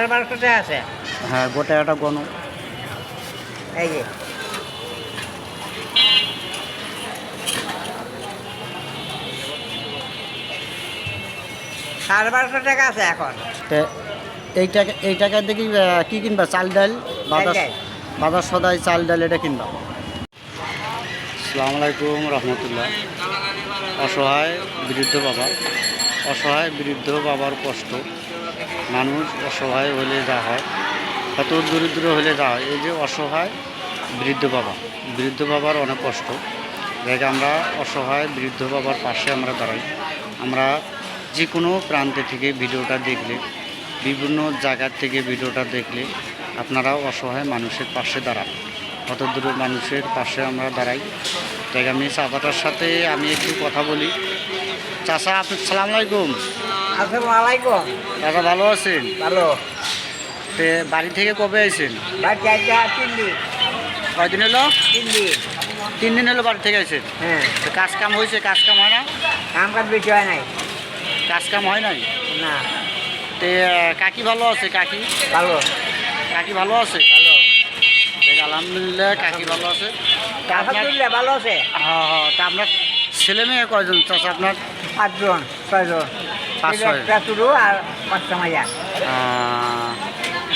1200 আছে। হ্যাঁ, গোটা একটা গণ। এই যে 1250 টাকা আছে এখন। তে এই টাকা দিয়ে কি কিনবা? চাল ডাল, বাজার ডাল। বাজার সদাই, চাল ডাল এটা কিনবা। আসসালামু আলাইকুম রহমতুল্লাহ। অসহায় বৃদ্ধ বাবা, অসহায় বৃদ্ধ বাবার কষ্ট। মানুষ অসহায় হলে যা হয়, কত দরিদ্র হলে যা হয়। এই যে অসহায় বৃদ্ধ বাবা, বৃদ্ধ বাবার অনেক কষ্ট। দেখ, আমরা অসহায় বৃদ্ধ বাবার পাশে আমরা দাঁড়াই। আমরা যে কোনো প্রান্তে থেকে ভিডিওটা দেখলে, বিভিন্ন জায়গার থেকে ভিডিওটা দেখলে আপনারা অসহায় মানুষের পাশে দাঁড়ান। কত দূরের মানুষের পাশে আমরা দাঁড়াই। তাই আমি চাচাটার সাথে আমি একটু কথা বলি। চাচা, আপনি সালাম আলাইকুম। আসসালামু আলাইকুম। চাচা ভালো আছেন? ভালো। তে বাড়ি থেকে কবে আইছেন? বাড়ি যাইতে 3 দিন। কয়দিন হলো? 3 দিন। 3 দিন হলো বাড়ি থেকে আইছেন। হ্যাঁ, তো কাজ কাম হয়েছে? কাজ কাম হয় না? কাম কাজ বেশি হয় নাই। কাজ কাম হয় নাই? না, তে কাকি ভালো আছে? কাকি ভালো কাকি ভালো আছে? ভালো। দেখ, আলহামদুলিল্লাহ কাকি ভালো আছে। তা আপনার, আলহামদুলিল্লাহ ভালো আছে। হ্যাঁ হ্যাঁ, তা আপনার ছেলে মেয়ে কয়জন চাচা আপনার? 5 জন 6 জন। 5-6 একটা শুরু আর 5টা মাইয়া।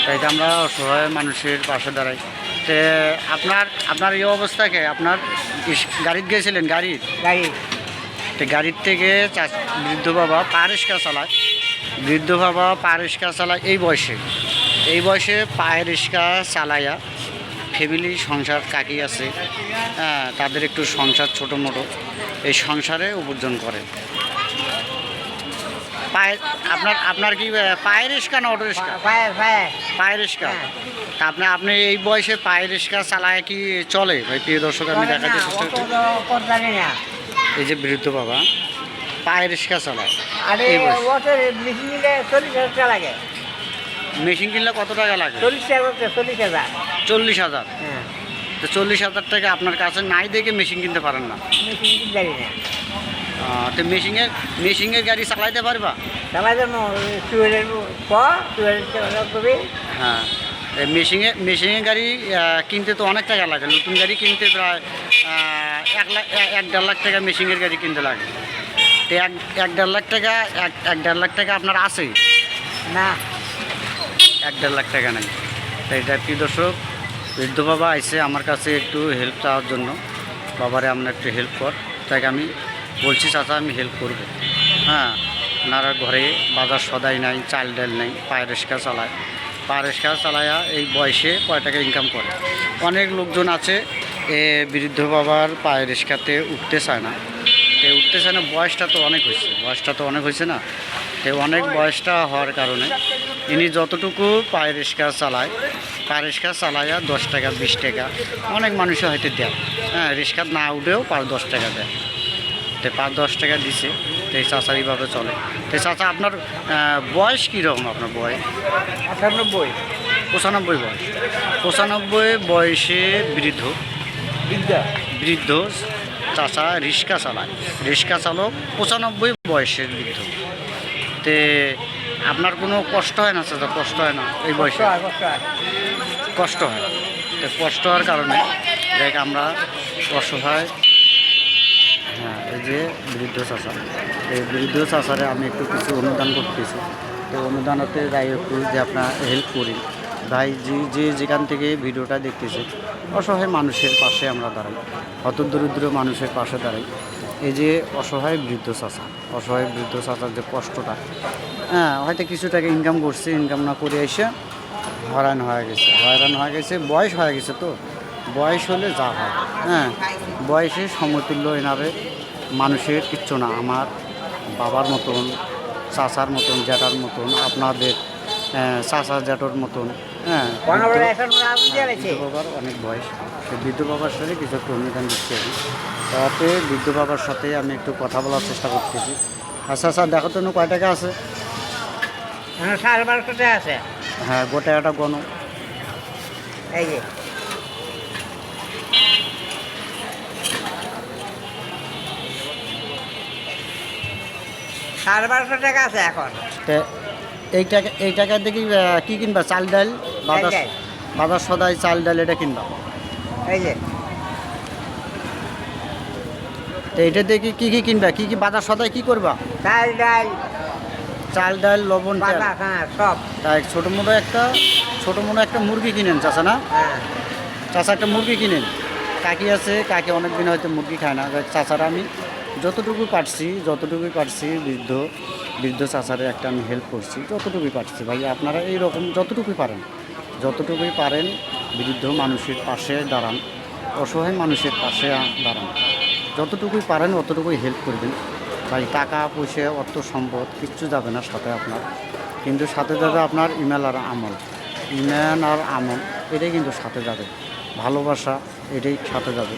তাই তো আমরা অসহায় মানুষের পাশে দাঁড়াই। তে আপনার আপনার এই অবস্থাকে আপনার গাড়িতে গিয়েছিলেন? গাড়ির গাড়ি তো গাড়ির থেকে বৃদ্ধ বাবা পা রিক্সা চালায়। বৃদ্ধ বাবা পা রিক্সা চালায় এই বয়সে পায়ে রিক্সা চালাইয়া ফ্যামিলি সংসার কাকি আছে, হ্যাঁ, তাদের একটু সংসার ছোটো মোটো এই সংসারে উপার্জন করে। পায়ে আপনার কি পায়ে রিক্সা না অটো রিক্সা? পায়ে রিক্সা। হ্যাঁ। তা আপনি এই বয়সে পায়ে রিক্সা চালায় কি চলে ভাই? প্রিয় দর্শক, আমি দেখাতে চেষ্টা করছি। জানি না। এই যে বৃদ্ধ বাবা পায়ে রিক্সা চালায়। আরে এই বয়সে। ওটার মেশিন নিলে 40,000 টাকা লাগে। মেশিন কিনলে কত টাকা লাগে? 40,000। 40,000। হ্যাঁ, তো 40,000 টাকা আপনার কাছে নাই দেখে মেশিন কিনতে পারেন না। মেশিন কি জানি না। তো মেশিনের গাড়ি চালাইতে পারবা? চালাই দেবো টুয়েলের করবি। হ্যাঁ, এই মেশিনের গাড়ি কিনতে তো অনেক টাকা লাগে। নতুন গাড়ি কিনতে প্রায় 1,00,000 1.5 লাখ টাকা মেশিনের গাড়ি কিনতে লাগে। তো 1.5 লাখ টাকা 1.5 লাখ টাকা আপনার আছে? না, 1.5 লাখ টাকা নেই। তাই এটা প্রিয় দর্শক, বৃদ্ধ বাবা আইসে আমার কাছে একটু হেল্প চাওয়ার জন্য। বাবারে আমরা একটু হেল্প কর। তাই আমি বলছি, চাচা আমি হেল্প করব। হ্যাঁ, ওনারা ঘরে বাজার সদাই নাই, চাল ডাল নাই, পায়ে রিক্সা চালায়। পায়ে রিক্সা চালায়া এই বয়সে কয় টাকা ইনকাম করে। অনেক লোকজন আছে বৃদ্ধ বাবার পায়ে রিক্সাতে উঠতে চায় না। উঠতে চায় না, বয়সটা তো অনেক হয়েছে না। তো অনেক বয়সটা হওয়ার কারণে ইনি যতটুকু পায়ে রিক্সা চালায়, পায়ে রিক্সা চালাইয়া 10 টাকা 20 টাকা অনেক মানুষে হয়তো দেয়। হ্যাঁ, রিক্সা না উঠেও 5-10 টাকা দেয়। তো 5-10 টাকা দিছে। তো এই চাচা এইভাবে চলে। তো চাচা আপনার বয়স কীরকম? আপনার বয়স 98। 95 বয়স। 95 বয়সে বৃদ্ধ চাচা রিক্সা চালায়। রিক্সা চালক 95 বয়সের বৃদ্ধ। তে আপনার কোনো কষ্ট হয় না চাচা? কষ্ট হয় না এই বয়সে? কষ্ট হয়। তো কষ্ট হওয়ার কারণে দেখ আমরা অসহায়। হ্যাঁ, এই যে বৃদ্ধ চাচা, এই বৃদ্ধ চাচারে আমি একটু কিছু অনুদান করতেছি। তো অনুদানতে যাই একটু যে আপনার হেল্প করি ভাই। যেখান থেকে ভিডিওটা দেখতেছে অসহায় মানুষের পাশে আমরা দাঁড়াই, অত দরিদ্র মানুষের পাশে দাঁড়াই। এই যে অসহায় বৃদ্ধ চাচার যে কষ্টটা, হ্যাঁ, হয়তো কিছু টাকা ইনকাম করছে, ইনকাম না করে এসে হয়রান হয়ে গেছে। বয়স হয়ে গেছে, তো বয়স হলে যা হয়, হ্যাঁ, বয়সে সমতুল্য এনারে মানুষের কিচ্ছু না। আমার বাবার মতন, চাচার মতন, জ্যাঠার মতন, আপনাদের চাচা জ্যাঠোর মতন। হ্যাঁ, বৃদ্ধ বাবার অনেক বয়স। তো বৃদ্ধ বাবার সাথে কিছু একটু অনুদান দিচ্ছি আমি। তাতে বৃদ্ধ বাবার সাথে আমি একটু কথা বলার চেষ্টা করতেছি। আচ্ছা আচ্ছা, দেখো তো কয় টাকা আছে? 1250 টাকা আছে। হ্যাঁ, গোটা একটা গণ। এই যে 1250 টাকা আছে এখন। এই টাকা দেখি কি কিনবা? চাল ডাল, বাজার ডাল। বাজার সদাই, চাল ডাল এটা কিনবা। এই যে তো এটা দেখি কি কিনবা? কি বাজার সদাই কি করবা? চাল ডাল চাল ডাল, লবণ, তেল। বাটা, হ্যাঁ সব। তাই ছোটো মোটো একটা মুরগি কিনেন চাচা না? হ্যাঁ চাচা একটা মুরগি কিনেন। কাকি আছে, কাকি অনেক দিন হয়তো মুরগি খায় না। চাচারা আমি যতটুকু পারছি বৃদ্ধ চাচারে একটা আমি হেল্প করছি, যতটুকুই পারছি। ভাই আপনারা এইরকম যতটুকুই পারেন বৃদ্ধ মানুষের পাশে দাঁড়ান, অসহায় মানুষের পাশে দাঁড়ান। যতটুকুই পারেন অতটুকুই হেল্প করবেন। ভাই টাকা পয়সা অর্থ সম্পদ কিচ্ছু যাবে না সাথে আপনার, কিন্তু সাথে যাবে আপনার ইমান আর আমল, এটাই কিন্তু সাথে যাবে। ভালোবাসা এটাই সাথে যাবে।